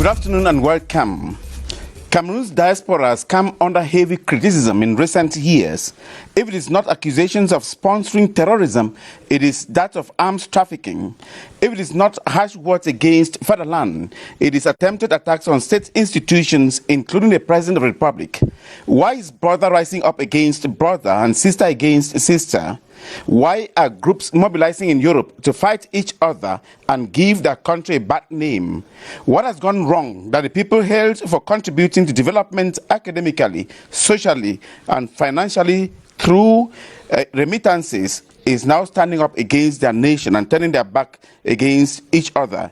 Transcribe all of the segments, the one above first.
afternoon and welcome. Cameroon's diaspora has come under heavy criticism in recent years. If it is not accusations of sponsoring terrorism, it is that of arms trafficking. If it is not harsh words against fatherland, it is attempted attacks on state institutions, including the President of the Republic. Why is brother rising up against brother and sister against sister? Why are groups mobilizing in Europe to fight each other and give their country a bad name? What has gone wrong that the people held for contributing to development academically, socially, and financially through remittances is now standing up against their nation and turning their back against each other?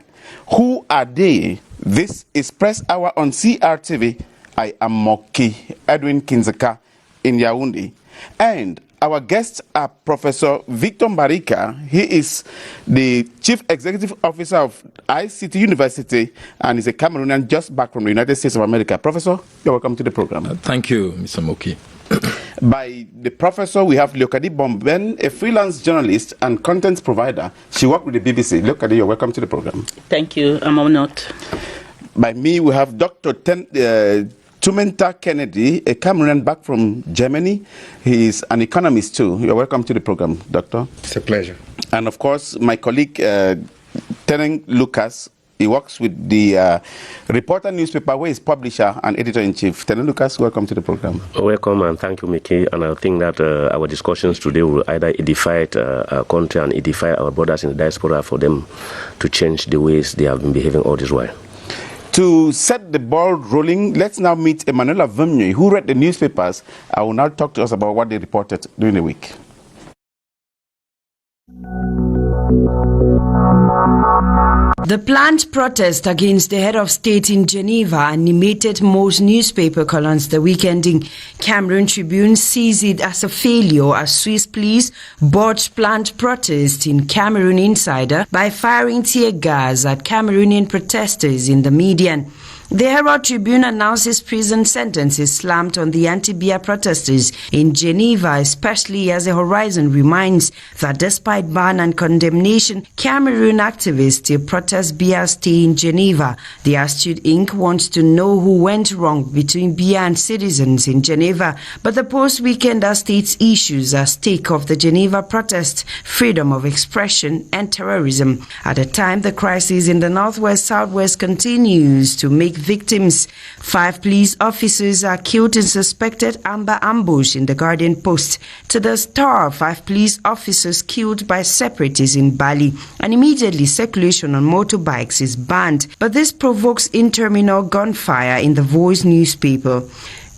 Who are they? This is Press Hour on CRTV. I am Moki Edwin Kinzeka in Yaoundé. And our guests are Professor Victor Mbarika. He is the Chief Executive Officer of ICT University and is a Cameroonian just back from the United States of America. Professor, you're welcome to the program. Thank you, Mr. Moki. By the professor, we have Leokadi Bomben, a freelance journalist and content provider. She worked with the BBC. Leokadi, you're welcome to the program. Thank you. I'm honored. By me, we have Dr. Tumenta Kennedy, a Cameroonian back from Germany. He is an economist too. You're welcome to the program, Doctor. It's a pleasure. And of course, my colleague, Teneng Lucas, he works with the Reporter newspaper, where he's publisher and editor-in-chief. Teneng Lucas, welcome to the program. Welcome and thank you, Mickey. And I think that our discussions today will either edify our country and edify our brothers in the diaspora for them to change the ways they have been behaving all this while. To set the ball rolling, let's now meet Emanuela Vemnui, who read the newspapers. I will now talk to us about what they reported during the week. The planned protest against the head of state in Geneva animated most newspaper columns the week ending. Cameroon Tribune sees it as a failure as Swiss police botched planned protest in Cameroon Insider by firing tear gas at Cameroonian protesters in the median. The Herald Tribune announces prison sentences slammed on the anti-Biya protesters in Geneva, especially as the Horizon reminds that despite ban and condemnation, Cameroon activists still protest Biya's stay in Geneva. The Astute Inc. wants to know who went wrong between Biya and citizens in Geneva, but the post-weekender states issues at stake of the Geneva protest, freedom of expression and terrorism. At a time, the crisis in the northwest-southwest continues to make victims. 5 police officers are killed in suspected ambush in the Guardian Post. To the Star, 5 police officers killed by separatists in Bali, and immediately circulation on motorbikes is banned. But this provokes in-terminal gunfire in the Voice newspaper.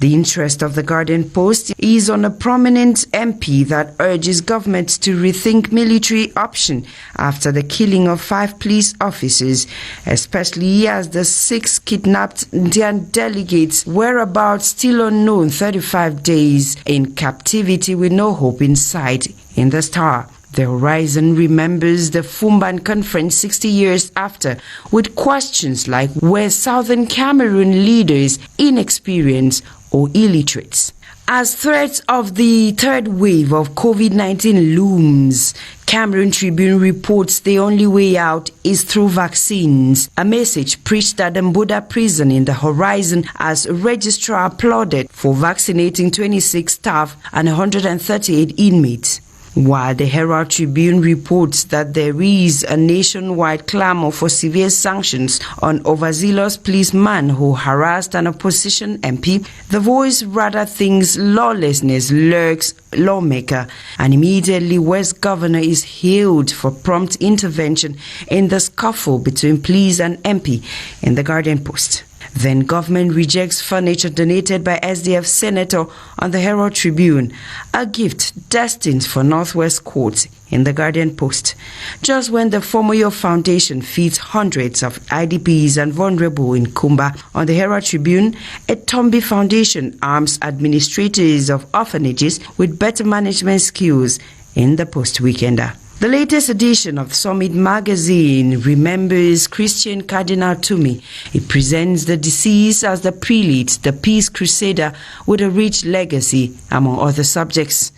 The interest of the Guardian Post is on a prominent MP that urges government to rethink military option after the killing of 5 police officers, especially as the 6 kidnapped Indian delegates' whereabouts still unknown 35 days in captivity with no hope in sight. In the Star, the Horizon remembers the Fumban Conference 60 years after with questions like were Southern Cameroon leaders inexperienced or illiterates? As threats of the third wave of COVID-19 looms, Cameroon Tribune reports the only way out is through vaccines. A message preached at the Mboda prison in the Horizon as registrar applauded for vaccinating 26 staff and 138 inmates. While the Herald Tribune reports that there is a nationwide clamor for severe sanctions on overzealous policeman who harassed an opposition MP, The Voice rather thinks lawlessness lurks lawmaker, and immediately West Governor is hailed for prompt intervention in the scuffle between police and MP in the Guardian Post. Then government rejects furniture donated by SDF Senator on the Herald Tribune, a gift destined for Northwest Courts in the Guardian Post. Just when the Fomoyo Foundation feeds hundreds of IDPs and vulnerable in Kumba, on the Herald Tribune, a Tombi Foundation arms administrators of orphanages with better management skills in the Post-Weekender. The latest edition of Summit magazine remembers Christian Cardinal Tumi. It presents the deceased as the prelate, the peace crusader with a rich legacy, among other subjects.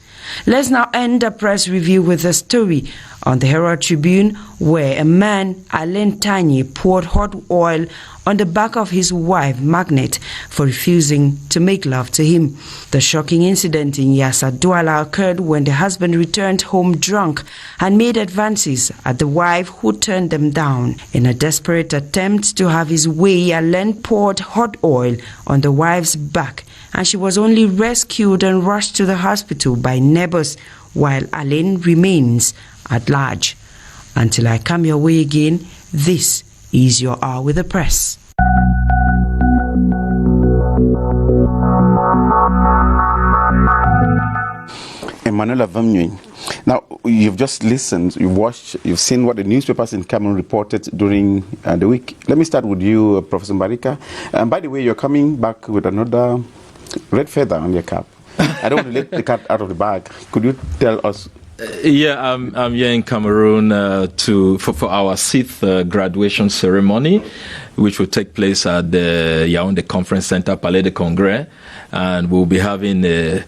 Let's now end the press review with a story on the Herald Tribune, where a man, Alain Tanye, poured hot oil on the back of his wife, Magnet, for refusing to make love to him. The shocking incident in Yassa Douala occurred when the husband returned home drunk and made advances at the wife, who turned them down. In a desperate attempt to have his way, Alain poured hot oil on the wife's back, and she was only rescued and rushed to the hospital by neighbors, while Alain remains at large. Until I come your way again, this is your Hour with the Press. Emmanuel Avamnui. Now, you've just listened, you've watched, you've seen what the newspapers in Cameroon reported during the week. Let me start with you, Professor Mbarika. And by the way, you're coming back with another red feather on your cap. I don't want to let the cat out of the bag. Could you tell us? Yeah, I'm here in Cameroon for our 6th graduation ceremony, which will take place at the Yaoundé Conference Center, Palais de Congrès, and we'll be having a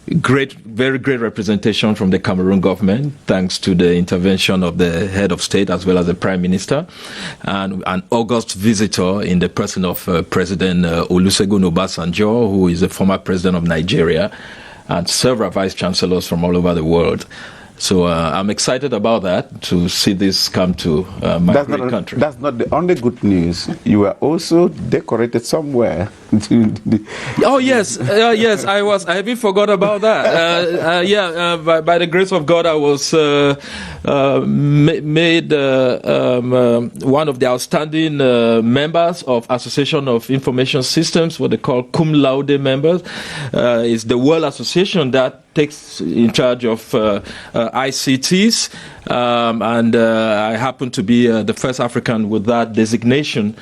very great representation from the Cameroon government, thanks to the intervention of the head of state as well as the Prime Minister, and an august visitor in the person of President Olusegun Obasanjo, who is the former president of Nigeria, and several vice chancellors from all over the world. So I'm excited about that, to see this come to my great country. That's not the only good news. You were also decorated somewhere. Oh yes, yes, I was. I haven't forgot about that. By the grace of God, I was made one of the outstanding members of Association of Information Systems, what they call cum laude members. It's the World Association that takes in charge of ICTs, and I happen to be the first African with that designation,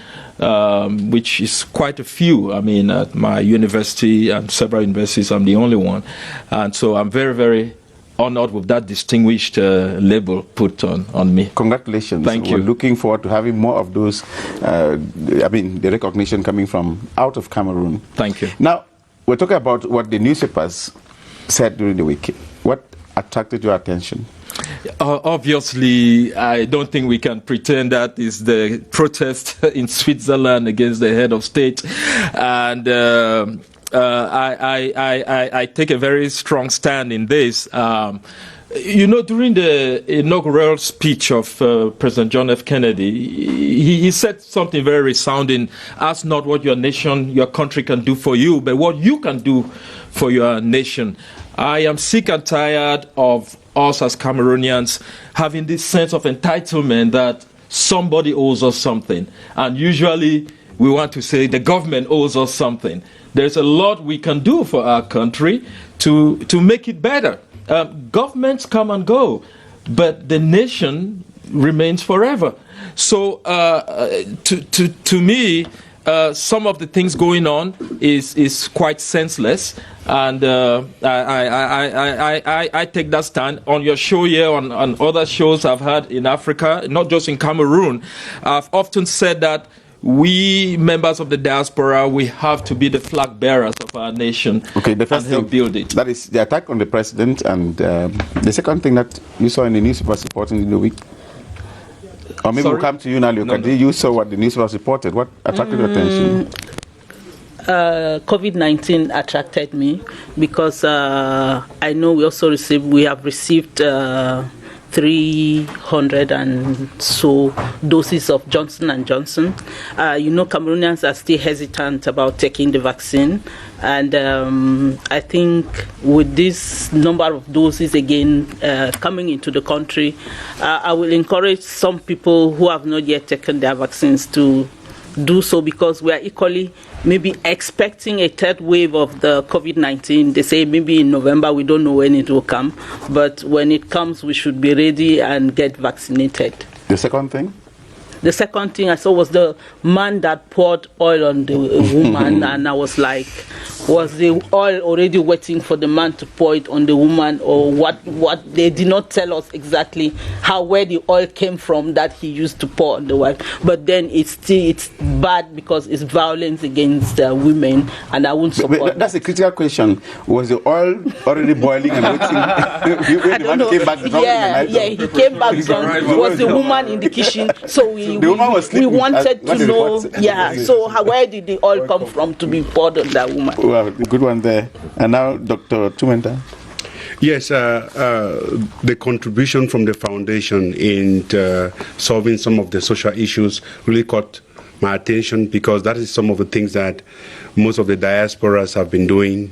which is quite a few. I mean, at my university and several universities, I'm the only one. And so I'm very, very honored with that distinguished label put on me. Congratulations. Thank you. We're looking forward to having more of those, the recognition coming from out of Cameroon. Thank you. Now, we're talking about what the newspapers said during the week. What attracted your attention? Obviously, I don't think we can pretend that is the protest in Switzerland against the head of state, and I take a very strong stand in this. During the inaugural speech of President John F. Kennedy, he said something very resounding: ask not what your nation, your country can do for you, but what you can do for your nation. I am sick and tired of us as Cameroonians having this sense of entitlement that somebody owes us something. And usually we want to say the government owes us something. There's a lot we can do for our country to make it better. Governments come and go, but the nation remains forever. So to me, some of the things going on is quite senseless, and I take that stand. On your show here, on other shows I've had in Africa, not just in Cameroon, I've often said that we members of the diaspora, we have to be the flag bearers of our nation. Okay, the first and help build it. That is the attack on the president, and the second thing that you saw in the newspapers reporting in the week. Or maybe we'll come to you now, Leokadi. You saw what the newspapers reported. What attracted your attention? COVID-19 attracted me because I know we have received 300 and so doses of Johnson & Johnson. Cameroonians are still hesitant about taking the vaccine, and I think with this number of doses again coming into the country, I will encourage some people who have not yet taken their vaccines to do so, because we are equally maybe expecting a third wave of the COVID-19. They say maybe in November, we don't know when it will come, but when it comes, we should be ready and get vaccinated. The second thing? The second thing I saw was the man that poured oil on the woman, and I was like, was the oil already waiting for the man to pour it on the woman, or what? They did not tell us exactly where the oil came from that he used to pour on the wife. But then it's bad because it's violence against women, and I won't support. But that's a critical question. Was the oil already boiling and waiting? I don't know. Came back drunk yeah, he came back drunk. Was the woman in the kitchen? So we wanted to know. Yeah. So where did the oil come from to be poured on that woman? Well, good one there. And now, Dr. Tumenta. Yes, the contribution from the foundation in solving some of the social issues really caught my attention, because that is some of the things that most of the diasporas have been doing,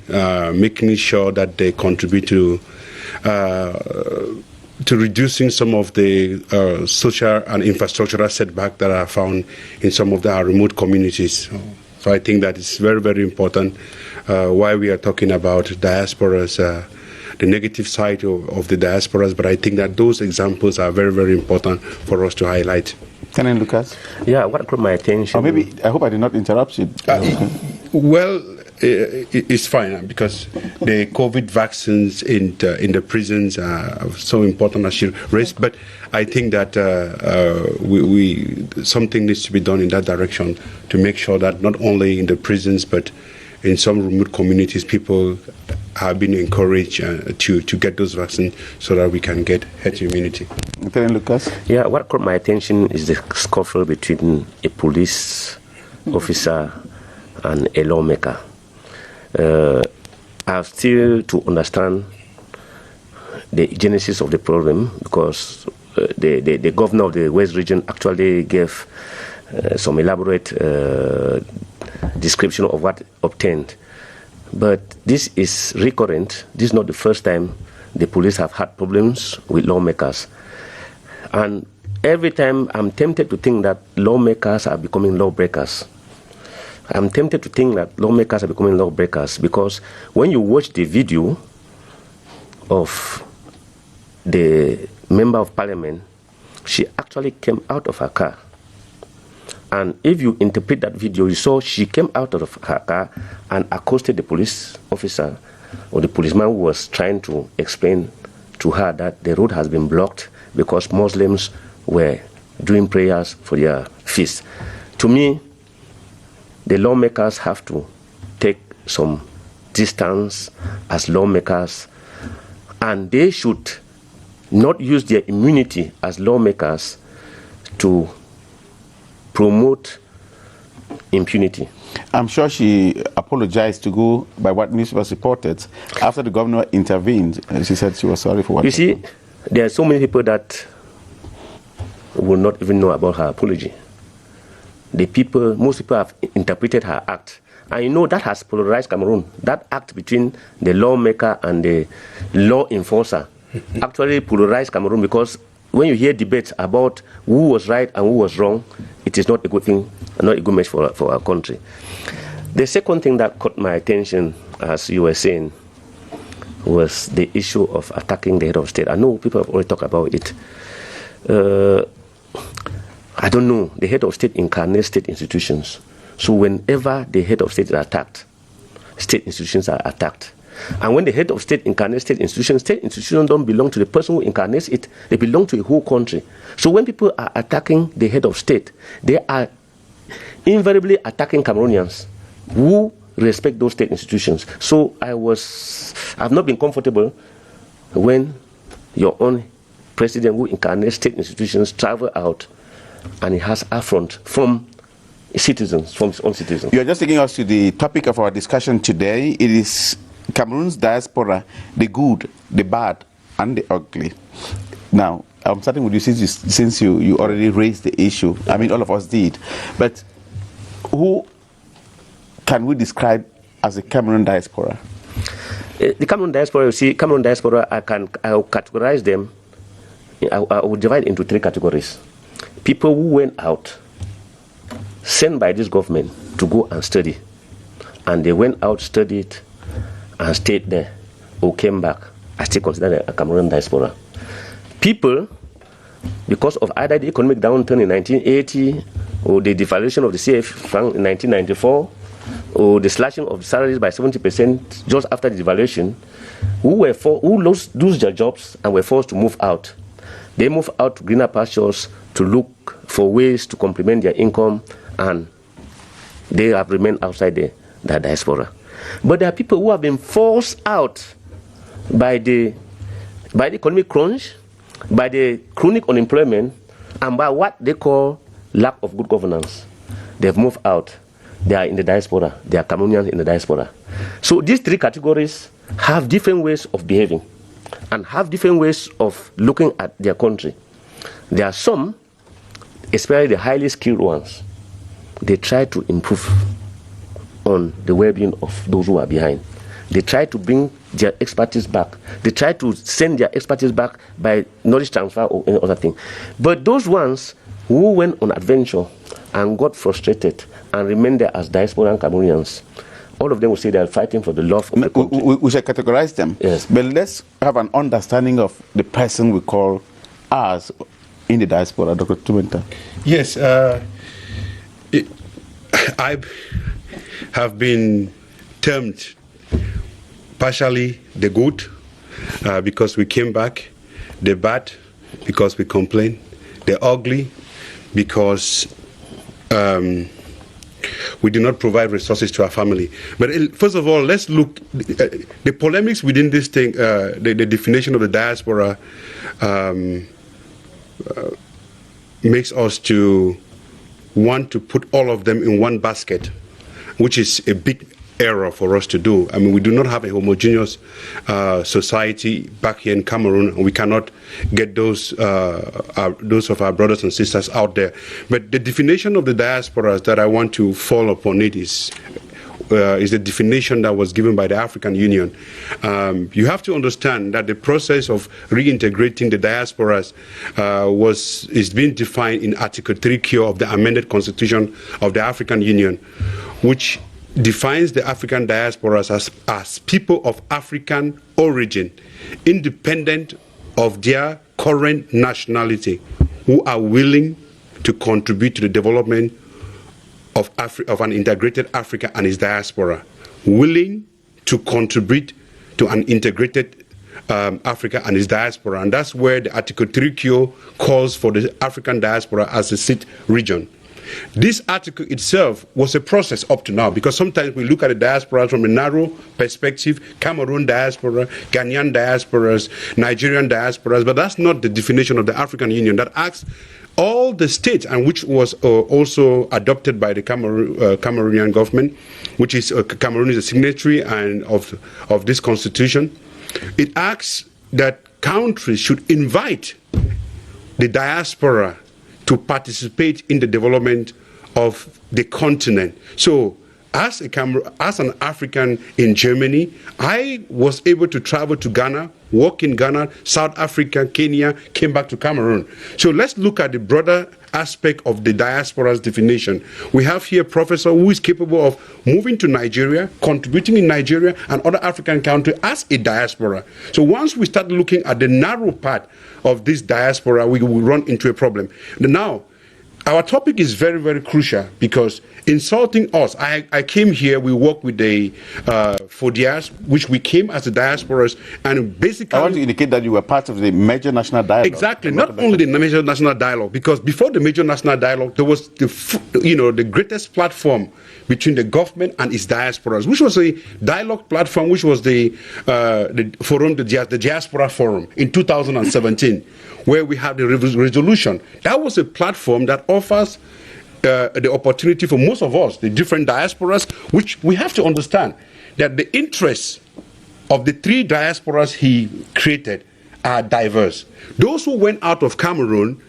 making sure that they contribute to reducing some of the social and infrastructural setback that are found in some of our remote communities. So I think that is very, very important why we are talking about diasporas, the negative side of the diasporas, but I think that those examples are very, very important for us to highlight. Canon Lucas? Yeah, what caught my attention... Or maybe, I hope I did not interrupt you. Well, it's fine, because the COVID vaccines in the prisons are so important, as you raised, but I think that something needs to be done in that direction to make sure that not only in the prisons, but in some remote communities, people have been encouraged to get those vaccines so that we can get herd immunity. Lucas? Yeah, what caught my attention is the scuffle between a police officer and a lawmaker. I have still to understand the genesis of the problem, because the governor of the West region actually gave some elaborate description of what obtained. But this is recurrent. This is not the first time the police have had problems with lawmakers. And every time I'm tempted to think that lawmakers are becoming lawbreakers. I'm tempted to think that lawmakers are becoming lawbreakers, because when you watch the video of the member of parliament, she actually came out of her car. And if you interpret that video, you saw she came out of her car and accosted the police officer or the policeman who was trying to explain to her that the road has been blocked because Muslims were doing prayers for their feast. To me, the lawmakers have to take some distance as lawmakers, and they should not use their immunity as lawmakers to promote impunity. I'm sure she apologized to go by what newspapers reported. After the governor intervened, she said she was sorry for what. You see, there are so many people that will not even know about her apology. Most people have interpreted her act. And you know that has polarized Cameroon. That act between the lawmaker and the law enforcer actually polarized Cameroon, because when you hear debates about who was right and who was wrong, it is not a good thing, not a good match for our country. The second thing that caught my attention, as you were saying, was the issue of attacking the head of state. I know people have already talked about it. I don't know, the head of state incarnates state institutions. So whenever the head of state is attacked, state institutions are attacked. And when the head of state incarnates state institutions don't belong to the person who incarnates it, they belong to a whole country. So when people are attacking the head of state, they are invariably attacking Cameroonians who respect those state institutions. So I've not been comfortable when your own president who incarnates state institutions travel out and he has affront from citizens, from his own citizens. You are just taking us to the topic of our discussion today. It is Cameroon's diaspora, the good, the bad, and the ugly. Now, I'm starting with you since you already raised the issue. I mean, all of us did. But who can we describe as the Cameroon diaspora? The Cameroon diaspora, you see, Cameroon diaspora, I will categorize them, I will divide into three categories. People who went out, sent by this government to go and study, and they went out, studied, and stayed there, or came back. I still consider them a Cameroon diaspora. People, because of either the economic downturn in 1980, or the devaluation of the CF franc in 1994, or the slashing of salaries by 70% just after the devaluation, who lost their jobs and were forced to move out. They moved out to greener pastures to look for ways to complement their income and They have remained outside the diaspora. But there are people who have been forced out by the economic crunch, by the chronic unemployment, and by what they call lack of good governance. They've moved out. They are in the diaspora. They are Cameroonians in the diaspora. So these three categories have different ways of behaving and have different ways of looking at their country. There are some, especially the highly skilled ones, they try to improve on the well-being of those who are behind. They try to bring their expertise back. They try to send their expertise back by knowledge transfer or any other thing. But those ones who went on adventure and got frustrated and remained there as diasporan Cameroonians, all of them will say they are fighting for the love of the country. We should categorize them. Yes. But let's have an understanding of the person we call us in the diaspora, Dr. Tumenta. Yes. I have been termed partially the good because we came back, the bad because we complained, the ugly because we did not provide resources to our family. But first of all, let's look the polemics within this thing, the definition of the diaspora makes us to want to put all of them in one basket, which is a big error for us to do. I mean, we do not have a homogeneous society back here in Cameroon, and we cannot get those of our brothers and sisters out there. But the definition of the diasporas that I want to fall upon it is the definition that was given by the African Union. You have to understand that the process of reintegrating the diasporas is being defined in Article 3Q of the amended Constitution of the African Union, which defines the African diasporas as people of African origin, independent of their current nationality, who are willing to contribute to the development of an integrated Africa and its diaspora, willing to contribute to an integrated Africa and its diaspora. And that's where the Article 3Q calls for the African diaspora as a seat region. This article itself was a process up to now, because sometimes we look at the diaspora from a narrow perspective, Cameroon diaspora, Ghanaian diasporas, Nigerian diasporas, but that's not the definition of the African Union that asks all the states, and which was also adopted by the Cameroonian government, which is Cameroon is a signatory and of this constitution. It asks that countries should invite the diaspora to participate in the development of the continent. So as an African in Germany, I was able to travel to Ghana, work in Ghana, South Africa, Kenya, came back to Cameroon. So let's look at the broader aspect of the diaspora's definition. We have here a professor who is capable of moving to Nigeria, contributing in Nigeria and other African countries as a diaspora. So once we start looking at the narrow part of this diaspora, we will run into a problem. Now, our topic is very, very crucial, because insulting us, I came here, we work with the FODIAS, which we came as the diasporas, and basically... I want to indicate that you were part of the major national dialogue. Exactly, not only the major national dialogue, because before the major national dialogue, there was the greatest platform between the government and its diasporas, which was a dialogue platform, which was the forum, the Diaspora Forum in 2017, where we have the resolution. That was a platform that offers the opportunity for most of us, the different diasporas, which we have to understand that the interests of the three diasporas he created are diverse. Those who went out of Cameroon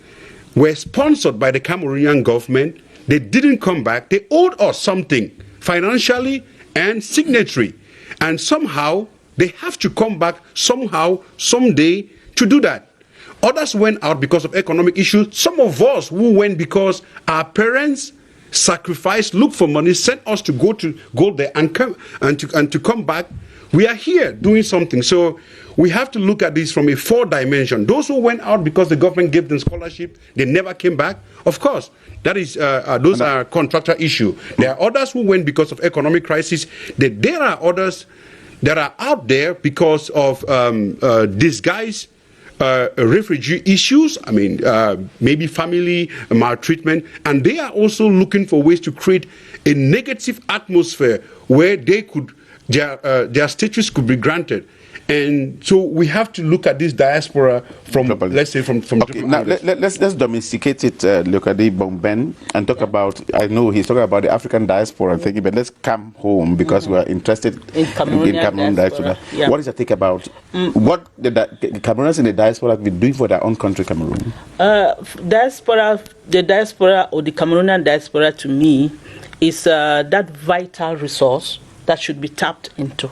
were sponsored by the Cameroonian government. They didn't come back. They owed us something financially and signatory. And somehow they have to come back somehow, someday to do that. Others went out because of economic issues. Some of us who went because our parents sacrificed, looked for money, sent us to go there and to come back. We are here doing something. So we have to look at this from a four dimension. Those who went out because the government gave them scholarship, they never came back. Of course, that is those are contractual issue. There are others who went because of economic crisis. There are others that are out there because of disguised refugee issues, I mean, maybe family maltreatment, and they are also looking for ways to create a negative atmosphere where they could, their status could be granted. And so we have to look at this diaspora from, let's say, from okay, now let's domesticate it, look at the Bomben, and talk about, I know he's talking about the African diaspora thinking, but let's come home because we are interested in Cameroon diaspora. Yeah. What is your take about what the Cameroonians in the diaspora have been doing for their own country, Cameroon? The diaspora or the Cameroonian diaspora to me is that vital resource that should be tapped into.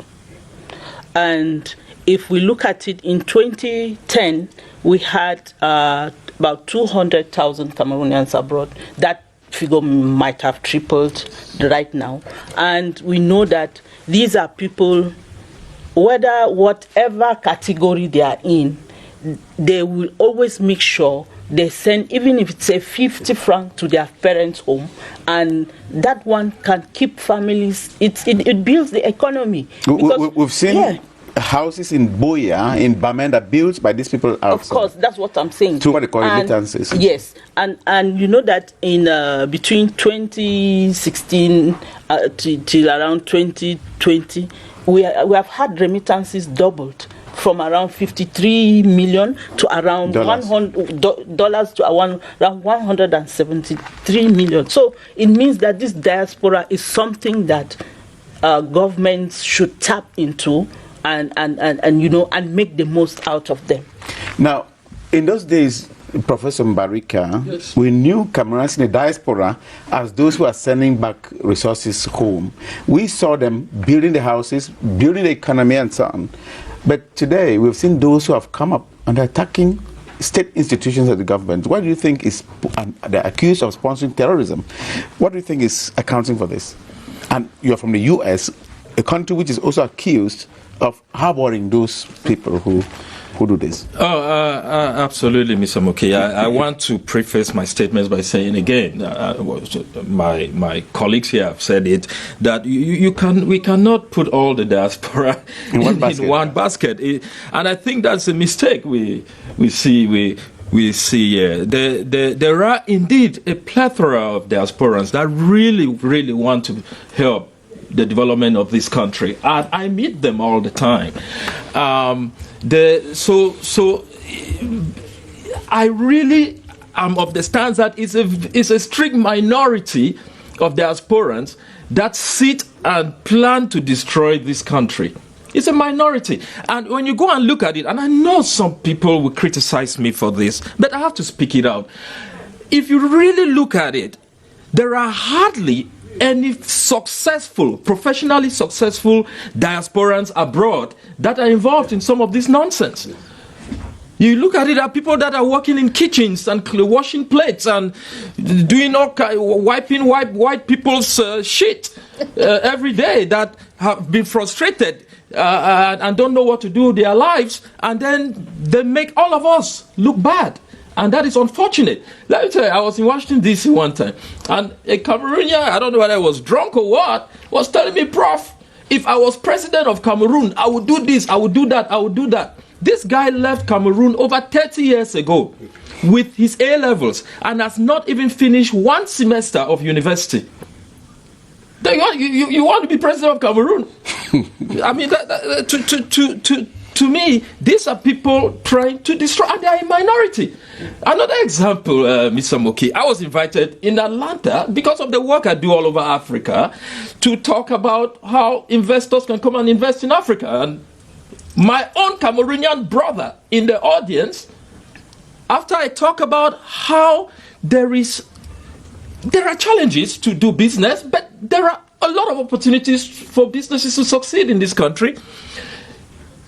And if we look at it, in 2010, we had about 200,000 Cameroonians abroad. That figure might have tripled right now. And we know that these are people, whatever category they are in, they will always make sure they send, even if it's a 50 franc to their parents' home, and that one can keep families. It builds the economy. We've seen houses in Boya, in Bamenda, built by these people outside. Of course, that's what I'm saying. To what they call remittances. Yes, and you know that in between 2016 till around 2020, we have had remittances doubled from around 53 million to around $100 to around 173 million. So it means that this diaspora is something that governments should tap into and you know, and make the most out of them. Now, in those days, Professor Mbarika, yes, we knew Cameroonians in the diaspora as those who are sending back resources home. We saw them building the houses, building the economy and so on. But today, we've seen those who have come up and are attacking state institutions of the government. What do you think is, they're accused of sponsoring terrorism? What do you think is accounting for this? And you're from the US, a country which is also accused of harboring those people who do this. Absolutely, Mr. Moki. I want to preface my statements by saying again, my colleagues here have said it, that we cannot put all the diaspora in one basket. And I think that's a mistake we see here. There are indeed a plethora of diasporans that really want to help the development of this country. And I meet them all the time. So I really am of the stance that it's a strict minority of diasporans that sit and plan to destroy this country. It's a minority. And when you go and look at it, and I know some people will criticize me for this, but I have to speak it out. If you really look at it, there are hardly any professionally successful diasporans abroad that are involved in some of this nonsense. You look at it, there are people that are working in kitchens and washing plates and doing wiping white people's shit every day, that have been frustrated and don't know what to do with their lives, and then they make all of us look bad. And that is unfortunate. Let me tell you, I was in Washington, D.C. one time, and a Cameroonian, I don't know whether I was drunk or what, was telling me, Prof, if I was president of Cameroon, I would do this, I would do that, I would do that. This guy left Cameroon over 30 years ago with his A-levels and has not even finished one semester of university. You want to be president of Cameroon? I mean, to me, these are people trying to destroy, and they are a minority. Another example, Mr. Moki, I was invited in Atlanta because of the work I do all over Africa to talk about how investors can come and invest in Africa. And my own Cameroonian brother in the audience, after I talk about how there are challenges to do business, but there are a lot of opportunities for businesses to succeed in this country,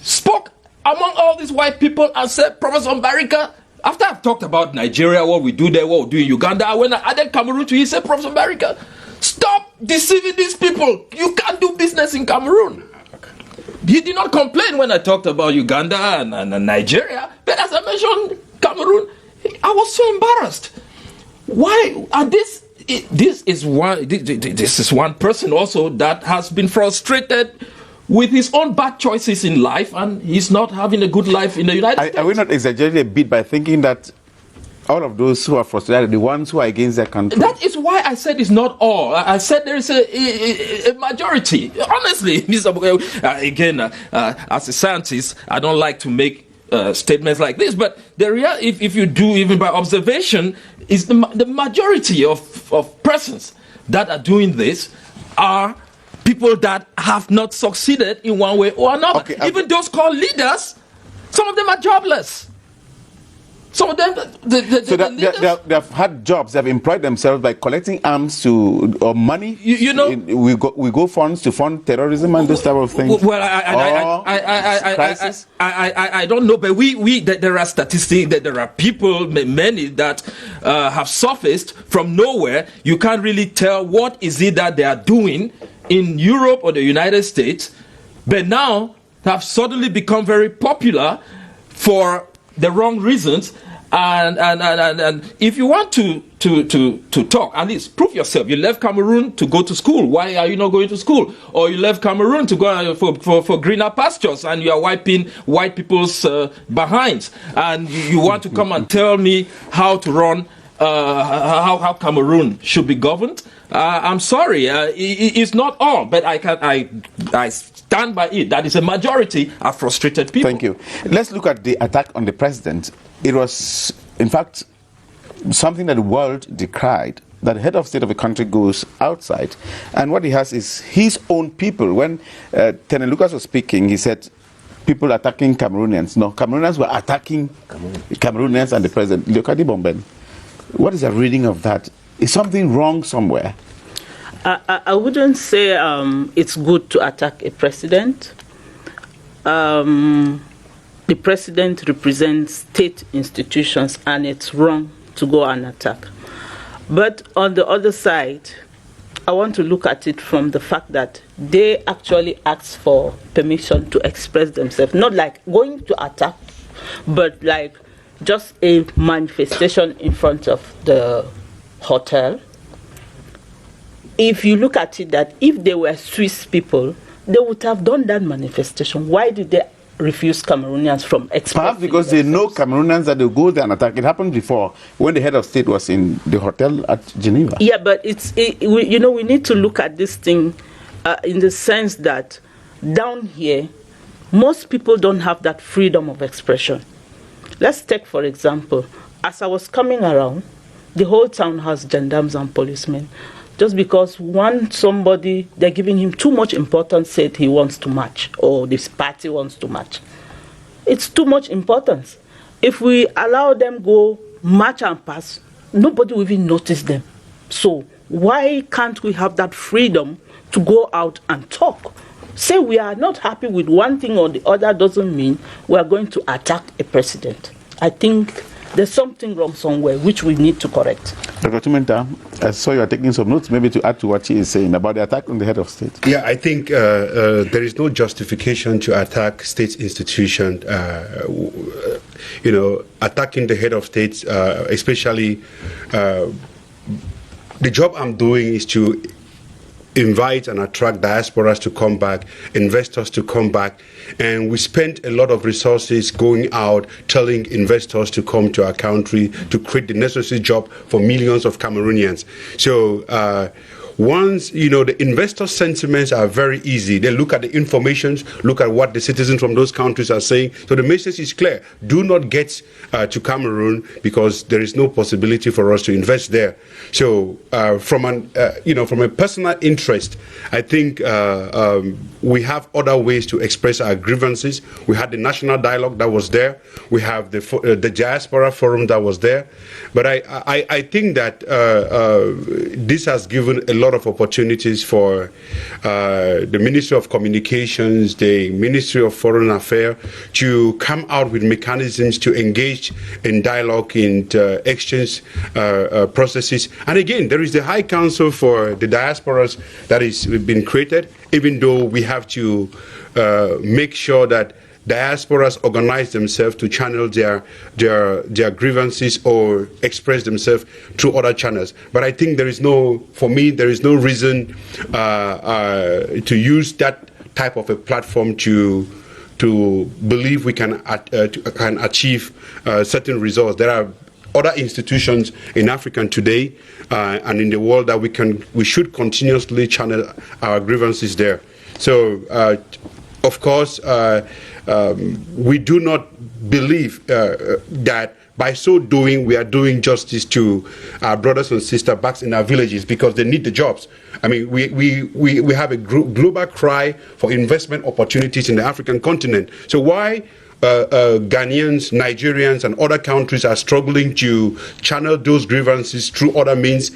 spoke among all these white people and said, Professor Mbarika, after I've talked about Nigeria, what we do there, what we do in Uganda, when I added Cameroon to it, he said, Professor Mbarika, stop deceiving these people. You can't do business in Cameroon. He did not complain when I talked about Uganda and Nigeria, but as I mentioned Cameroon, I was so embarrassed. Why? And this is one person also that has been frustrated with his own bad choices in life, and he's not having a good life in the United States. I will not exaggerate a bit by thinking that all of those who are frustrated, the ones who are against their country. That is why I said it's not all. I said there is a majority. Honestly, Mr. Again, as a scientist, I don't like to make statements like this, but the if you do even by observation, is the majority of persons that are doing this are people that have not succeeded in one way or another. Okay, even those called leaders, some of them are jobless. Some of them, they have had jobs. They have employed themselves by collecting arms or money. We go funds to fund terrorism and this type of thing. Well, I don't know, but there are statistics that there are people, many that have surfaced from nowhere. You can't really tell what is it that they are doing in Europe or the United States, but now have suddenly become very popular for the wrong reasons. And if you want to talk, at least prove yourself. You left Cameroon to go to school. Why are you not going to school? Or you left Cameroon to go for greener pastures, and you are wiping white people's behinds. And you want to come and tell me how to run, how Cameroon should be governed? I'm sorry, it's not all, but I stand by it. That is a majority of frustrated people. Thank you. Let's look at the attack on the president. It was, in fact, something that the world decried, that the head of state of a country goes outside, and what he has is his own people. When Tene Lucas was speaking, he said people attacking Cameroonians. No, Cameroonians were attacking Cameroonians and the president. Leokadi Bomben. What is a reading of that? Is something wrong somewhere? I wouldn't say it's good to attack a president. The president represents state institutions, and it's wrong to go and attack. But on the other side, I want to look at it from the fact that they actually asked for permission to express themselves, not like going to attack, but like just a manifestation in front of the hotel. If you look at it, that if they were Swiss people, they would have done that manifestation. Why did they refuse Cameroonians from expressing? Perhaps because they know Cameroonians that they go there and attack. It happened before when the head of state was in the hotel at Geneva. Yeah, but we need to look at this thing in the sense that down here, most people don't have that freedom of expression. Let's take, for example, as I was coming around, the whole town has gendarmes and policemen. Just because somebody, they're giving him too much importance, said he wants to march, or this party wants to march. It's too much importance. If we allow them go march and pass, nobody will even notice them. So why can't we have that freedom to go out and talk? Say we are not happy with one thing or the other doesn't mean we are going to attack a president. I think there's something wrong somewhere which we need to correct. Dr. Tumenta, I saw you are taking some notes, maybe to add to what she is saying about the attack on the head of state. Yeah, I think there is no justification to attack state institutions. Attacking the head of state, especially the job I'm doing is to invite and attract diasporas to come back, investors to come back, and we spent a lot of resources going out telling investors to come to our country to create the necessary job for millions of Cameroonians. So once, the investor sentiments are very easy. They look at the information, look at what the citizens from those countries are saying. So the message is clear. Do not get to Cameroon because there is no possibility for us to invest there. So from a personal interest, I think we have other ways to express our grievances. We had the national dialogue that was there. We have the diaspora forum that was there. But I think that this has given a lot of opportunities for the Ministry of Communications, the Ministry of Foreign Affairs to come out with mechanisms to engage in dialogue, in exchange processes. And again, there is the High Council for the Diasporas that is been created, even though we have to make sure that diasporas organize themselves to channel their grievances or express themselves through other channels. But I think there is no reason to use that type of a platform to believe we can achieve certain results. There are other institutions in Africa today and in the world that we should continuously channel our grievances there. So, of course, we do not believe that by so doing, we are doing justice to our brothers and sisters back in our villages because they need the jobs. I mean, we have a global cry for investment opportunities in the African continent. So why Ghanaians, Nigerians, and other countries are struggling to channel those grievances through other means?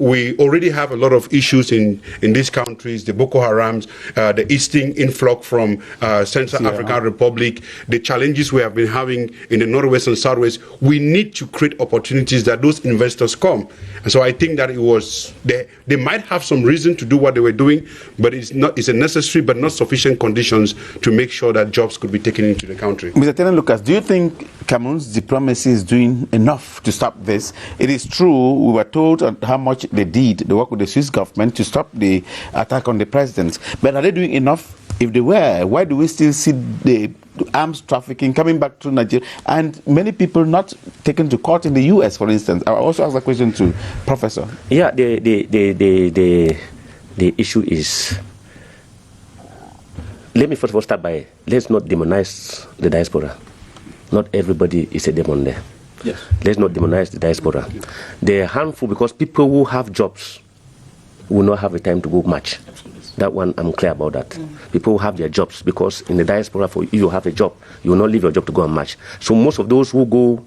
We already have a lot of issues in these countries, the Boko Harams, the eastern influx from Central African Republic, the challenges we have been having in the Northwest and Southwest. We need to create opportunities that those investors come. And so I think that they might have some reason to do what they were doing, but it's a necessary but not sufficient conditions to make sure that jobs could be taken into the country. Mr. Tenen Lucas, do you think Cameroon's diplomacy is doing enough to stop this? It is true, we were told how much they did, they work with the Swiss government to stop the attack on the president. But are they doing enough? If they were, why do we still see the arms trafficking coming back to Nigeria and many people not taken to court in the US, for instance? I also ask a question to Professor. Yeah, the issue is, let me first of all start by, let's not demonize the diaspora. Not everybody is a demon there. Yes. Let's not demonize the diaspora. They're harmful because people who have jobs will not have the time to go march. That one, I'm clear about that. People who have their jobs, because in the diaspora, if you have a job, you will not leave your job to go and march. So most of those who go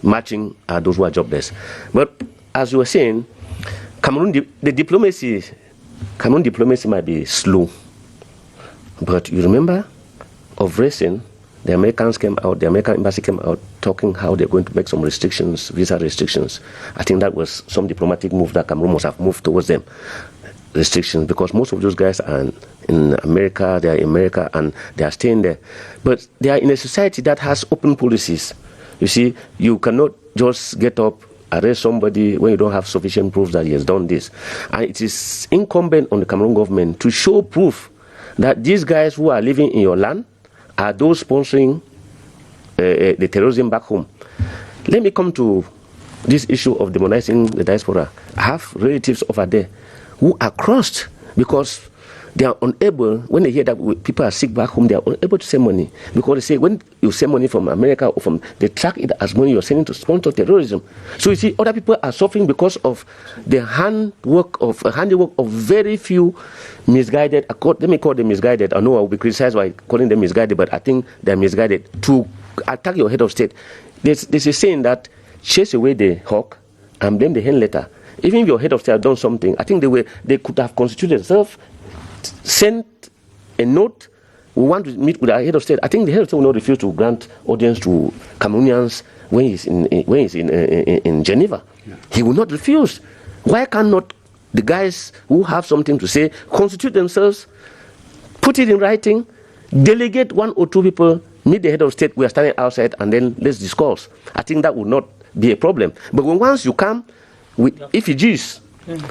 marching are those who are jobless. But as you were saying, Cameroon diplomacy might be slow. But you remember, of recent, the American embassy came out talking how they're going to make some restrictions, visa restrictions. I think that was some diplomatic move that Cameroon must have moved towards them. Restrictions, because most of those guys are in America, they are in America, and they are staying there. But they are in a society that has open policies. You see, you cannot just get up, arrest somebody when you don't have sufficient proof that he has done this. And it is incumbent on the Cameroon government to show proof that these guys who are living in your land are those sponsoring the terrorism back home. Let me come to this issue of demonizing the diaspora. I have relatives over there who are crossed because they are unable, when they hear that people are sick back home, they are unable to send money. Because they say when you send money from America or from, they track it as money you're sending to sponsor terrorism. So you see, other people are suffering because of the handiwork of very few misguided, let me call them misguided. I know I will be criticized by calling them misguided, but I think they're misguided to attack your head of state. There's a saying that chase away the hawk and blame the hen later. Even if your head of state had done something, I think they could have constituted themselves, sent a note, we want to meet with our head of state. I think the head of state will not refuse to grant audience to Cameroonians when he's in Geneva. Yeah. He will not refuse. Why cannot the guys who have something to say constitute themselves, put it in writing, delegate one or two people, meet the head of state, we are standing outside, and then let's discuss. I think that would not be a problem. But once you come with effigies,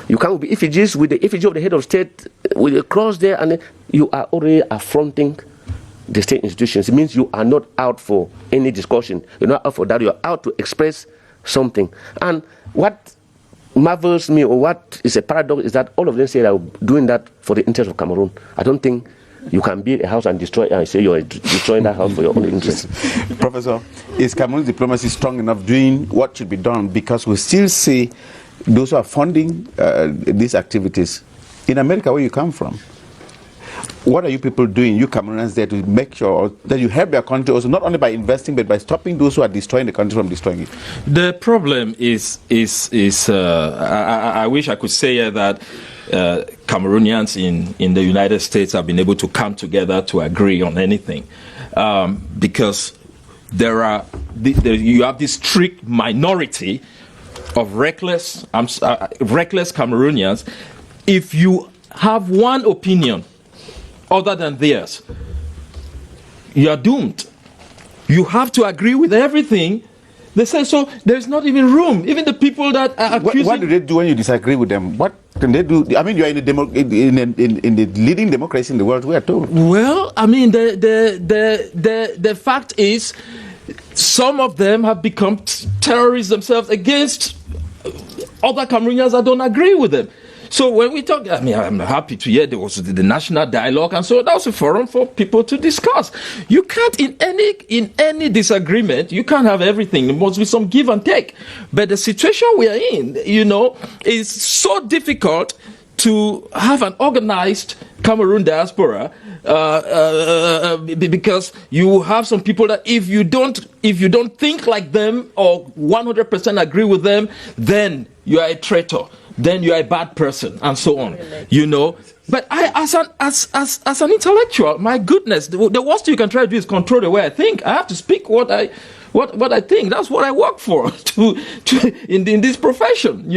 you come with effigies, with the effigy of the head of state, with a cross there, and you are already affronting the state institutions. It means you are not out for any discussion. You're not out for that. You're out to express something. And what marvels me, or what is a paradox, is that all of them say they're doing that for the interest of Cameroon. I don't think you can build a house and destroy it and say you're destroying that house for your own interest. Professor, is Cameroon's diplomacy strong enough doing what should be done? Because we still see those who are funding these activities in America, where you come from. What are you people doing, you Cameroonians, there to make sure that you help your country also, not only by investing, but by stopping those who are destroying the country from destroying it? The problem is I wish I could say that Cameroonians in the United States have been able to come together to agree on anything, because you have this strict minority of reckless Cameroonians. If you have one opinion other than theirs, you are doomed. You have to agree with everything They say, so there's not even room. Even the people that are accusing... What do they do when you disagree with them? What can they do? I mean, you are in the leading democracy in the world, we are told. Well, I mean, the fact is, some of them have become terrorists themselves against other Cameroonians that don't agree with them. So when we talk, I mean, I'm happy to hear there was the national dialogue, and so that was a forum for people to discuss. You can't, in any disagreement, you can't have everything. There must be some give and take. But the situation we are in, is so difficult to have an organized Cameroon diaspora, because you have some people that if you don't think like them or 100% agree with them, then you are a traitor, then you are a bad person, and so on. But I, as an intellectual, my goodness, the worst you can try to do is control the way I think. I have to speak what I think. That's what I work for in this profession,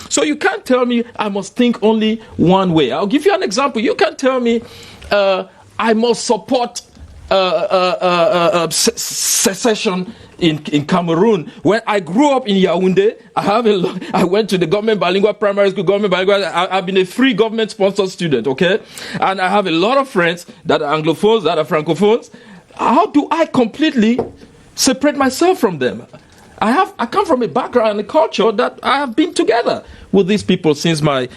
So you can't tell me I must think only one way. I'll give you an example. You can't tell me I must support secession in Cameroon. When I grew up in Yaoundé, I went to the government bilingual primary school, I've been a free government sponsored student, okay? And I have a lot of friends that are Anglophones, that are Francophones. How do I completely separate myself from them? I come from a background and a culture that I have been together with these people since my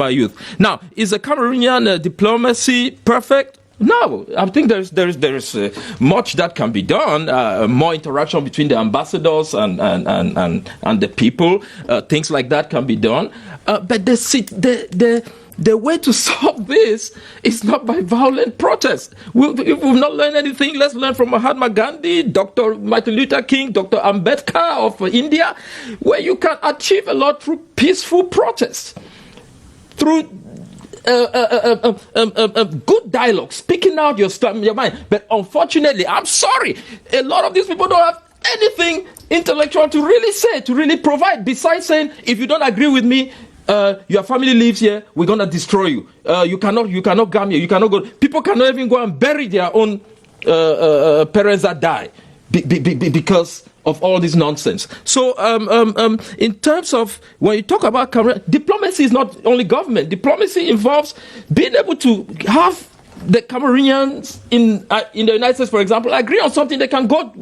youth. Now, is the Cameroonian diplomacy perfect? No, I think there is much that can be done. More interaction between the ambassadors and the people. Things like that can be done. But the way to solve this is not by violent protest. If we've not learned anything, let's learn from Mahatma Gandhi, Dr. Martin Luther King, Dr. Ambedkar of India, where you can achieve a lot through peaceful protest, through good dialogue, speaking out your mind. But unfortunately, I'm sorry, a lot of these people don't have anything intellectual to really say, to really provide, besides saying, if you don't agree with me, your family lives here, we're going to destroy you. You cannot come here. You cannot go. People cannot even go and bury their own parents that die because of all this nonsense. So in terms of, when you talk about Cameroon, diplomacy is not only government. Diplomacy involves being able to have the Cameroonians in the United States, for example, agree on something they can go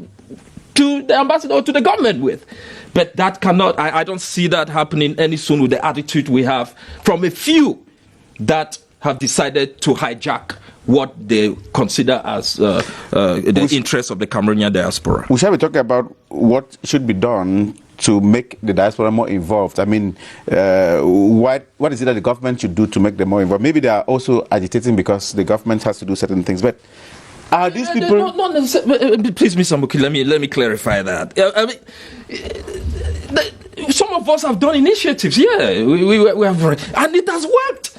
to the ambassador or to the government with. But that cannot, I don't see that happening any soon with the attitude we have from a few that have decided to hijack what they consider as the interests of the Cameroonian diaspora. We shall be talking about what should be done to make the diaspora more involved. I mean, what is it that the government should do to make them more involved? Maybe they are also agitating because the government has to do certain things, but are these people... Not necessarily. Please, Mr. Muki, let me clarify that. I mean, some of us have done initiatives, yeah, we have, and it has worked.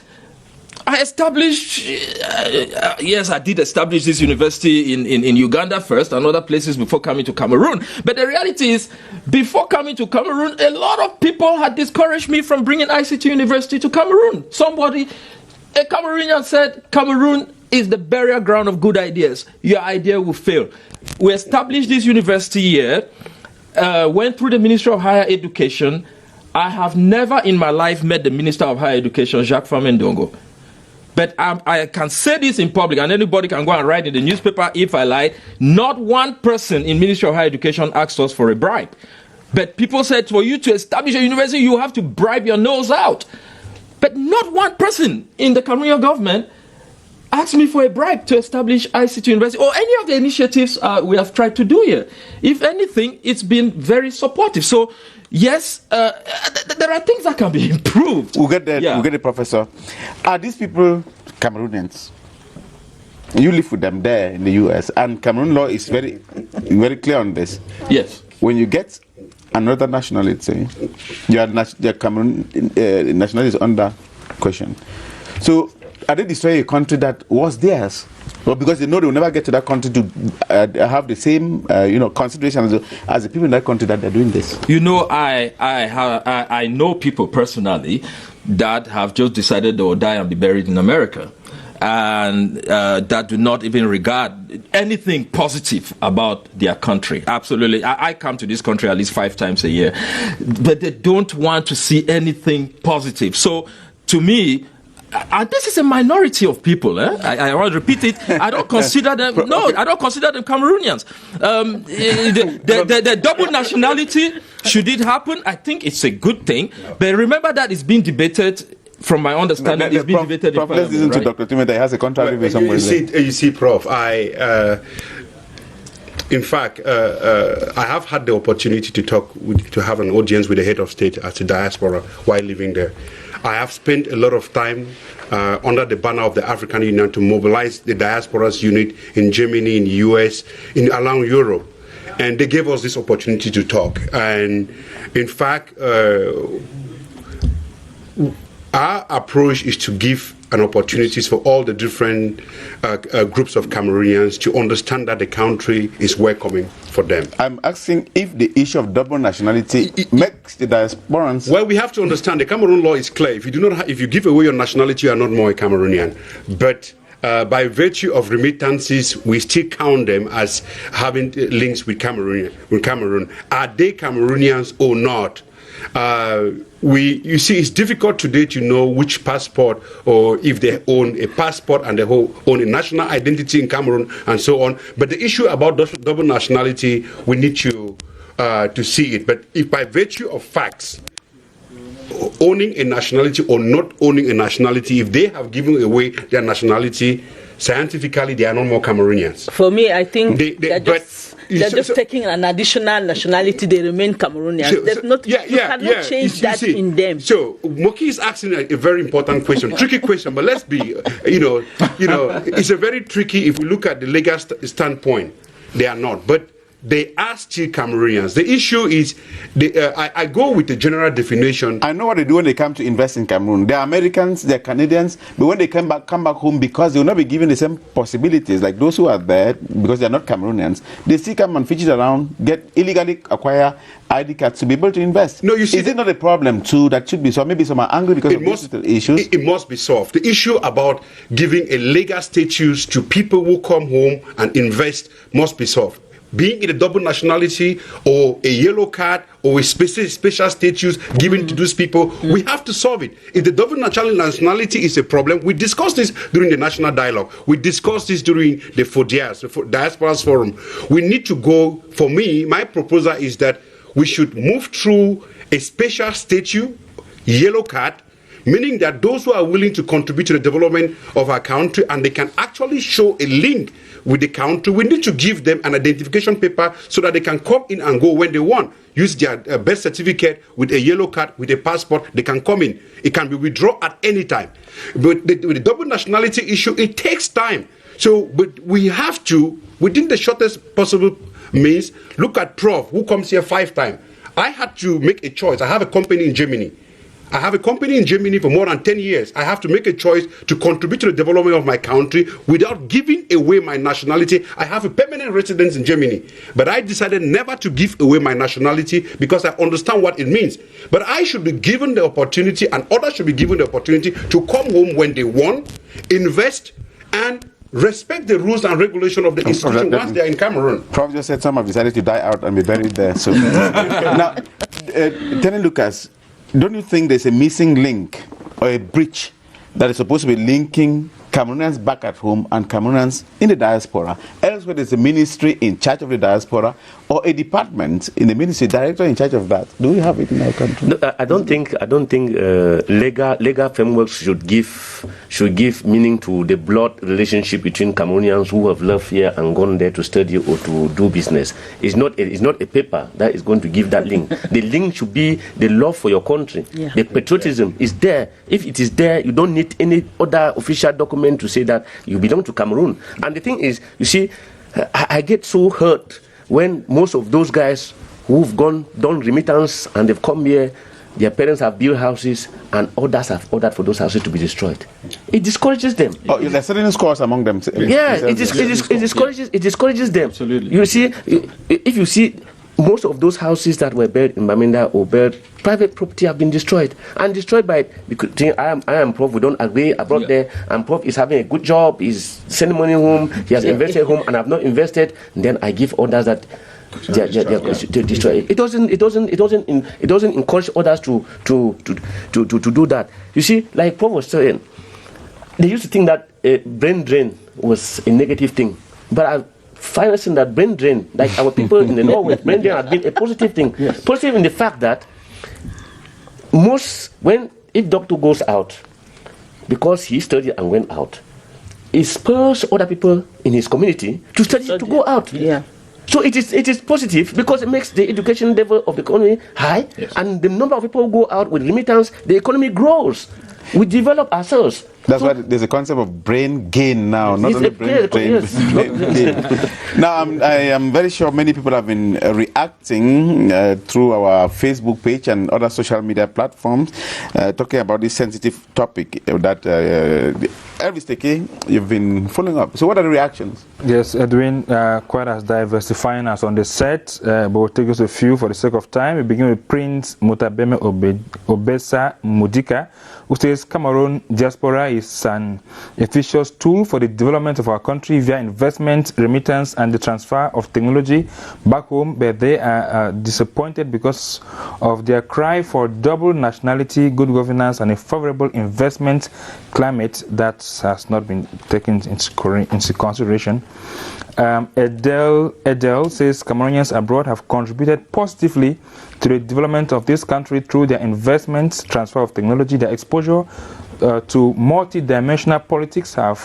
I established, yes, I did establish this university in Uganda first and other places before coming to Cameroon. But the reality is, before coming to Cameroon, a lot of people had discouraged me from bringing ICT University to Cameroon. A Cameroonian said, Cameroon is the burial ground of good ideas. Your idea will fail. We established this university here, went through the Ministry of Higher Education. I have never in my life met the Minister of Higher Education, Jacques Famendongo. But I can say this in public, and anybody can go and write in the newspaper if I lied. Not one person in Ministry of Higher Education asked us for a bribe. But people said, for you to establish a university, you have to bribe your nose out. But not one person in the Cameroonian government asked me for a bribe to establish ICT University or any of the initiatives we have tried to do here. If anything, it's been very supportive. So, yes, there are things that can be improved. We'll get there. Yeah. We'll get it, Professor. Are these people Cameroonians? You live with them there in the U.S., and Cameroon law is very, very clear on this. Yes. When you get another nationality, your Cameroon nationality is under question. So, are they destroying a country that was theirs? Well, because they know they will never get to that country to have the same, consideration as the people in that country that they're doing this. I know people personally that have just decided they will die and be buried in America. and that do not even regard anything positive about their country. Absolutely. I come to this country at least 5 times a year, but they don't want to see anything positive. So, to me, this is a minority of people. I want to repeat it. I don't consider them. No, I don't consider them Cameroonians. The double nationality, should it happen? I think it's a good thing. But remember that it's being debated. From my understanding, it's being debated. Prof, let's listen to Dr. Timothy. He has a contrary view somewhere. You see, Prof. In fact, I have had the opportunity to have an audience with the head of state at the diaspora while living there. I have spent a lot of time under the banner of the African Union to mobilize the diaspora's unit in Germany, in the US, around Europe. And they gave us this opportunity to talk. And in fact, our approach is to give an opportunities for all the different groups of Cameroonians to understand that the country is welcoming for them. I'm asking if the issue of double nationality makes the diasporans. Well, we have to understand the Cameroon law is clear. If you give away your nationality, you are not more a Cameroonian. But by virtue of remittances, we still count them as having links with Cameroon. Are they Cameroonians or not? You see, it's difficult today to know which passport, or if they own a passport and they own a national identity in Cameroon and so on. But the issue about double nationality, we need to see it. But if by virtue of facts, owning a nationality or not owning a nationality, if they have given away their nationality, scientifically they are no more Cameroonians. For me, I think they're just taking an additional nationality. They remain Cameroonians. You cannot change that in them. So Moki is asking a very important question, tricky question. But let's be, it's a very tricky. If we look at the legal standpoint, they are not. But they are still Cameroonians. The issue is, I go with the general definition. I know what they do when they come to invest in Cameroon. They're Americans, they're Canadians, but when they come back home, because they will not be given the same possibilities like those who are there, because they're not Cameroonians, they still come and fidget around, illegally acquire ID cards to be able to invest. No, you see, is it not a problem too that should be solved? Maybe some are angry because of digital issues. It must be solved. The issue about giving a legal status to people who come home and invest must be solved. Being in a double nationality or a yellow card or a special status given to those people, we have to solve it. If the double nationality is a problem, we discussed this during the national dialogue. We discussed this during the FODIAS, the Diasporas Forum. We need to go, for me, my proposal is that we should move through a special status, yellow card, meaning that those who are willing to contribute to the development of our country and they can actually show a link with the country, we need to give them an identification paper so that they can come in and go when they want. Use their birth certificate with a yellow card, with a passport, they can come in. It can be withdrawn at any time. But with the double nationality issue, it takes time. So, but we have to, within the shortest possible means, look at Prof, who comes here 5 times. I had to make a choice. I have a company in Germany. For more than 10 years. I have to make a choice to contribute to the development of my country without giving away my nationality. I have a permanent residence in Germany, but I decided never to give away my nationality because I understand what it means. But I should be given the opportunity, and others should be given the opportunity to come home when they want, invest, and respect the rules and regulation of the institution once they are in Cameroon. Prof just said some have decided to die out and be buried there. So now, Tenny Lucas, don't you think there's a missing link or a bridge that is supposed to be linking Cameroonians back at home and Cameroonians in the diaspora? Elsewhere, there's a ministry in charge of the diaspora or a department in the ministry, director in charge of that. Do we have it in our country? No, I don't think legal frameworks should give meaning to the blood relationship between Cameroonians who have left here and gone there to study or to do business. It's not a paper that is going to give that link. The link should be the love for your country. Yeah. The patriotism is there. If it is there, you don't need any other official document to say that you belong to Cameroon. And the thing is, you see, I get so hurt when most of those guys who've done remittance and they've come here, their parents have built houses and others have ordered for those houses to be destroyed. It discourages them. Oh, there's certain scores among them. Yeah, it discourages them. Absolutely. You see, if you see most of those houses that were built in Bamenda or built, private property have been destroyed. And destroyed by, because I am Prof, we don't agree, I brought there, and Prof is having a good job, he's sending money home, he has invested home, and I've not invested, and then I give orders that they destroy it. It doesn't encourage others to do that. You see, like Prof was saying, they used to think that brain drain was a negative thing. But I've finally seen that brain drain, like our people in the Northwest, brain drain has been a positive thing. Yes. Positive in the fact that if doctor goes out, because he studied and went out, he spurs other people in his community to study to go out. Yeah. So it is positive because it makes the education level of the economy high, yes. And the number of people who go out with remittance, the economy grows. We develop ourselves. That's why there's a concept of brain gain now, not only brain drain. Yes. Now, I am very sure many people have been reacting through our Facebook page and other social media platforms, talking about this sensitive topic that Elvis Teke, you've been following up. So what are the reactions? Yes, Edwin, quite as diversifying as on the set, but we'll take us a few for the sake of time. We begin with Prince Mutabeme Obesa Mudika, who says Cameroon diaspora is an efficient tool for the development of our country via investment, remittance, and the transfer of technology back home, but they are disappointed because of their cry for double nationality, good governance, and a favorable investment climate that has not been taken into consideration. Edel says Cameroonians abroad have contributed positively to the development of this country through their investments, transfer of technology, their exposure to multi-dimensional politics and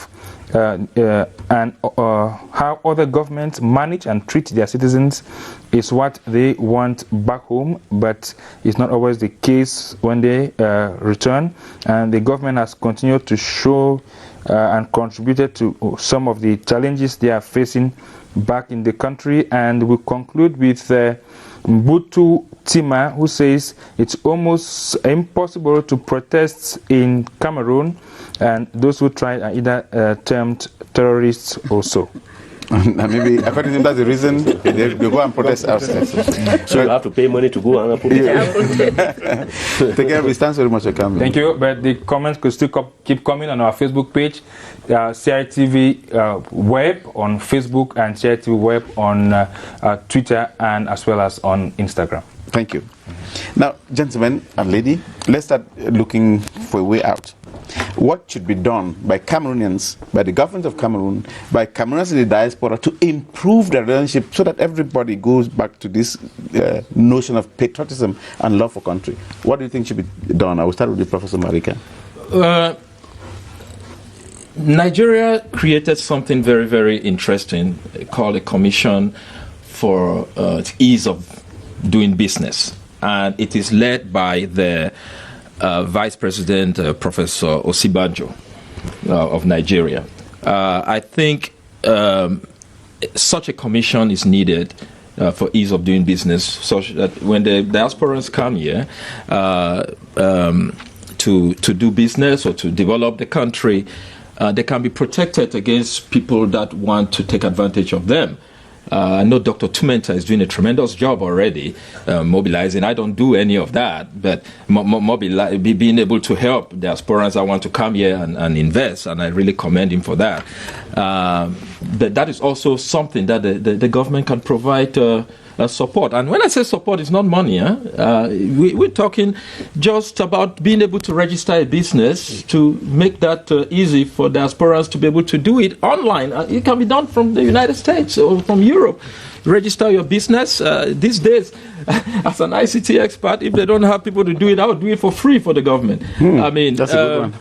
how other governments manage and treat their citizens is what they want back home, but it's not always the case when they return. And the government has continued to show and contributed to some of the challenges they are facing back in the country. And we conclude with Mbutu Tima, who says it's almost impossible to protest in Cameroon, and those who try are either termed terrorists also. And maybe according to him, that's the reason they go and protest outside. So you have to pay money to go and protest. Take care. Thanks very much for coming. Thank you. But the comments could still keep coming on our Facebook page, CITV Web on Facebook and CITV Web on Twitter and as well as on Instagram. Thank you. Now, gentlemen and lady, let's start looking for a way out. What should be done by Cameroonians, by the government of Cameroon, by Cameroonians in the diaspora to improve their relationship so that everybody goes back to this notion of patriotism and love for country? What do you think should be done? I will start with you, Professor Marika. Nigeria created something very, very interesting called a Commission for Ease of Doing Business. And it is led by the Vice President, Professor Osibanjo of Nigeria. I think such a commission is needed for ease of doing business, such that when the diasporans come here to do business or to develop the country, they can be protected against people that want to take advantage of them. I know Dr. Tumenta is doing a tremendous job already, mobilizing. I don't do any of that, but being able to help diasporans that want to come here and invest, and I really commend him for that. But that is also something that the government can provide support. And when I say support, it's not money. We're talking just about being able to register a business, to make that easy for diasporans to be able to do it online. It can be done from the United States or from Europe. Register your business. These days, as an ICT expert, if they don't have people to do it, I would do it for free for the government. I mean, that's a good one.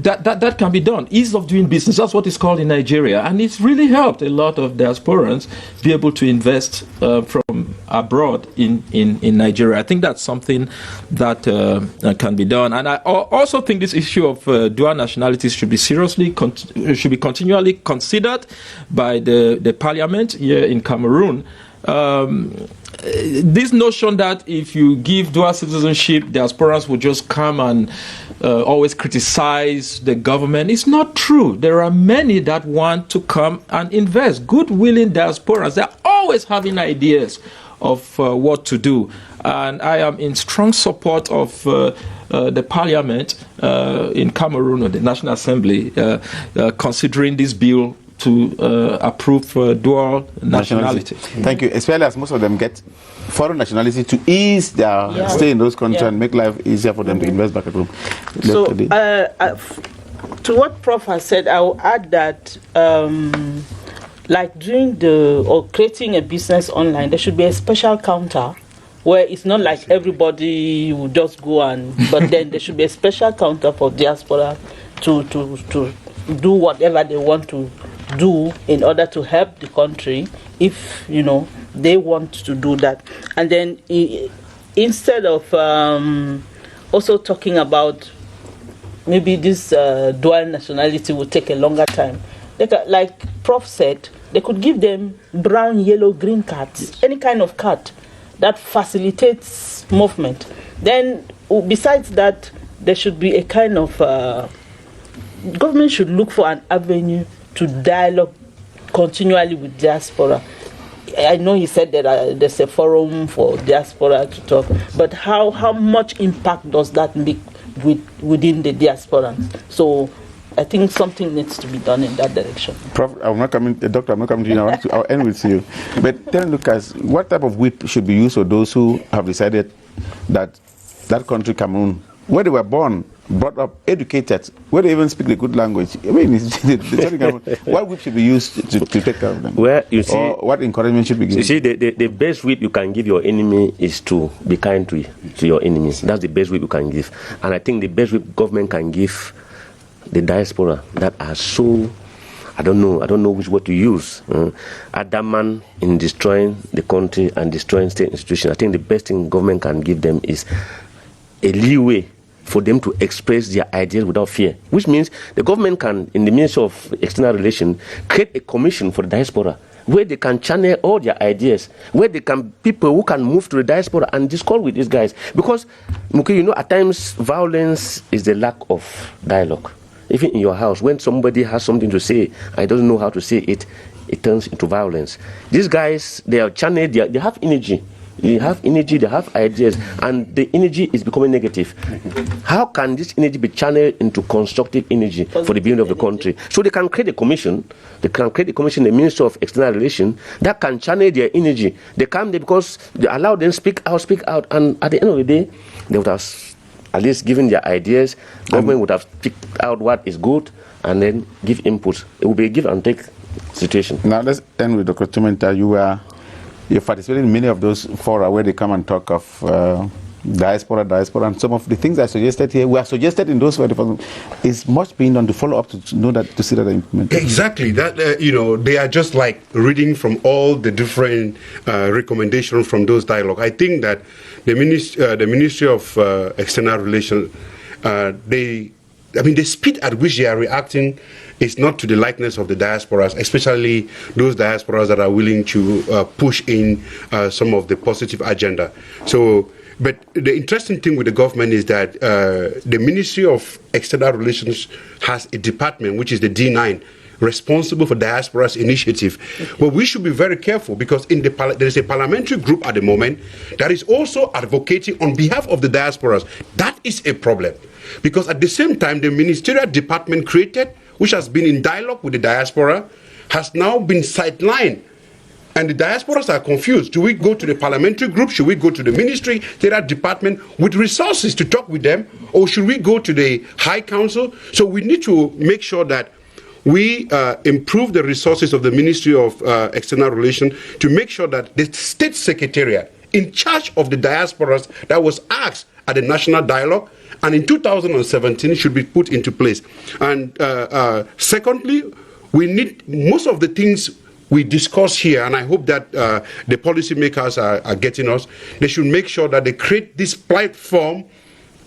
That can be done. Ease of doing business, that's what it's called in Nigeria. And it's really helped a lot of diasporans be able to invest from abroad in Nigeria. I think that's something that can be done. And I also think this issue of dual nationalities should be continually considered by the parliament here in Cameroon. this notion that if you give dual citizenship, diasporans will just come and always criticize the government, it's not true. There are many that want to come and invest. Good, willing diasporans, they're always having ideas of what to do. And I am in strong support of the parliament in Cameroon, or the National Assembly, considering this bill to approve dual nationality. Thank you. Especially as most of them get foreign nationality to ease their stay in those countries and make life easier for them to invest back at home. So, to what Prof has said, I will add that like doing or creating a business online, there should be a special counter where it's not like everybody will just go but then there should be a special counter for diaspora to do whatever they want to do in order to help the country, if they want to do that. And then instead of also talking about maybe this dual nationality will take a longer time, like Prof said, they could give them brown, yellow, green cards, any kind of card that facilitates movement. Then besides that, there should be a kind of government should look for an avenue to dialogue continually with diaspora. I know he said that there's a forum for diaspora to talk, but how much impact does that make within the diasporans? So I think something needs to be done in that direction. Prof, Doctor, I'm not coming to you now. I'll end with you. But tell Lucas, what type of whip should be used for those who have decided that that country, Cameroon, where they were born, brought up, educated, where they even speak the good language? I mean, what whip should be used to take care of them? Well, you see, or what encouragement should be given? You see, the best whip you can give your enemy is to be kind to your enemies. That's the best whip you can give. And I think the best whip government can give the diaspora that are so, I don't know which word to use, adamant in destroying the country and destroying state institutions. I think the best thing government can give them is a leeway for them to express their ideas without fear, which means the government can, in the Ministry of External Relations, create a commission for the diaspora where they can channel all their ideas, where they can, people who can move to the diaspora and discuss with these guys. Because, at times violence is the lack of dialogue. Even in your house, when somebody has something to say and doesn't know how to say it, it turns into violence. These guys, they are channeled, they have energy. They have energy, they have ideas, and the energy is becoming negative. How can this energy be channeled into constructive energy for the building of the country? So they can create a commission. They can create a commission, the Minister of External Relations, that can channel their energy. They come there because they allow them speak out, and at the end of the day, they would have at least given their ideas. Government would have picked out what is good and then give input. It will be a give and take situation. Now let's end with Dr. Tumenta. You participated in many of those fora where they come and talk of diaspora, and some of the things I suggested here were suggested in those forums. Is much being done to follow up to see that they implement. Exactly. That they are just like reading from all the different recommendations from those dialogue. I think that the Ministry of External Relations, the speed at which they are reacting is not to the likeness of the diasporas, especially those diasporas that are willing to push in some of the positive agenda. So, but the interesting thing with the government is that the Ministry of External Relations has a department, which is the D9, responsible for diaspora's initiative. But we should be very careful because there is a parliamentary group at the moment that is also advocating on behalf of the diasporas. That is a problem because at the same time, the ministerial department created, which has been in dialogue with the diaspora, has now been sidelined. And the diasporas are confused. Do we go to the parliamentary group? Should we go to the ministry, to that department with resources to talk with them? Or should we go to the High Council? So we need to make sure that we improve the resources of the Ministry of External Relations to make sure that the State Secretariat in charge of the diasporas that was asked at the National Dialogue and in 2017 should be put into place. And secondly, we need most of the things we discuss here, and I hope that the policymakers are getting us. They should make sure that they create this platform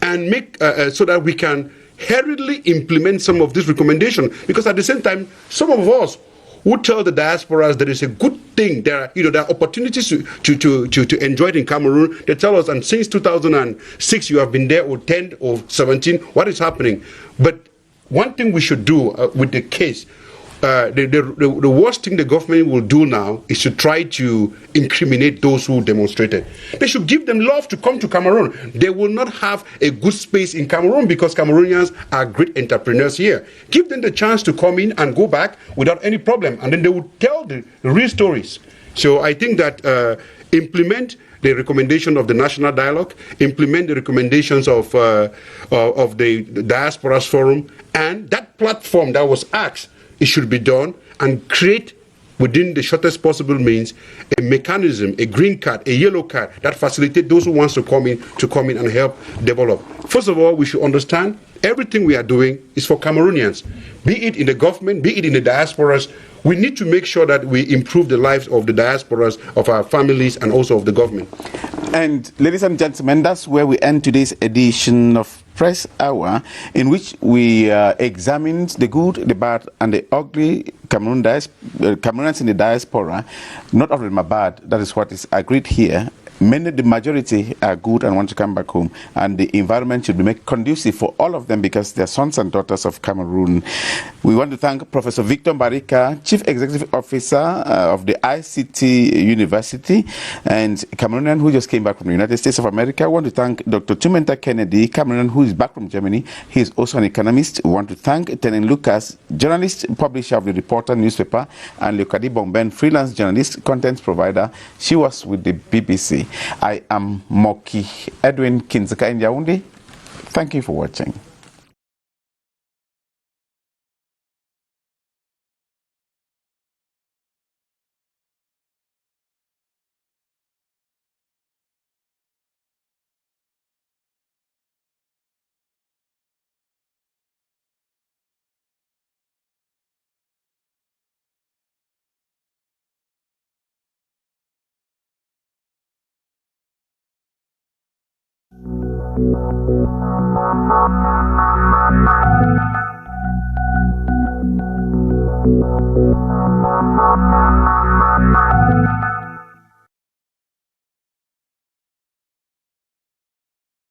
and make so that we can hurriedly implement some of this recommendation. Because at the same time, some of us who tell the diasporas there is a good thing. There are opportunities to enjoy it in Cameroon. They tell us, and since 2006 you have been there, or 10 or 17. What is happening? But one thing we should do with the case. The worst thing the government will do now is to try to incriminate those who demonstrated. They should give them love to come to Cameroon. They will not have a good space in Cameroon because Cameroonians are great entrepreneurs here. Give them the chance to come in and go back without any problem, and then they will tell the real stories. So I think that implement the recommendation of the National Dialogue, implement the recommendations of the Diasporas Forum, and that platform that was asked, it should be done, and create within the shortest possible means a mechanism, a green card, a yellow card that facilitate those who wants to come in and help develop. First of all, we should understand everything we are doing is for Cameroonians, be it in the government, be it in the diasporas. We need to make sure that we improve the lives of the diasporas, of our families, and also of the government. And ladies and gentlemen, that's where we end today's edition of Press Hour, in which we examined the good, the bad, and the ugly Cameroonians in the diaspora. Not all of them are bad. That is what is agreed here. Many, the majority, are good and want to come back home, and the environment should be made conducive for all of them because they're sons and daughters of Cameroon. We want to thank Professor Victor Barika, Chief Executive Officer of the ICT University, and Cameroonian who just came back from the United States of America. I want to thank Dr. Tumenta Kennedy, Cameroonian who is back from Germany. He is also an economist. We want to thank Tenen Lucas, journalist, publisher of the Reporter newspaper, and Leokadi Bomben, freelance journalist, content provider. She was with the BBC. I am Moki Edwin Kinzaka in Yaoundé. Thank you for watching. Thank you.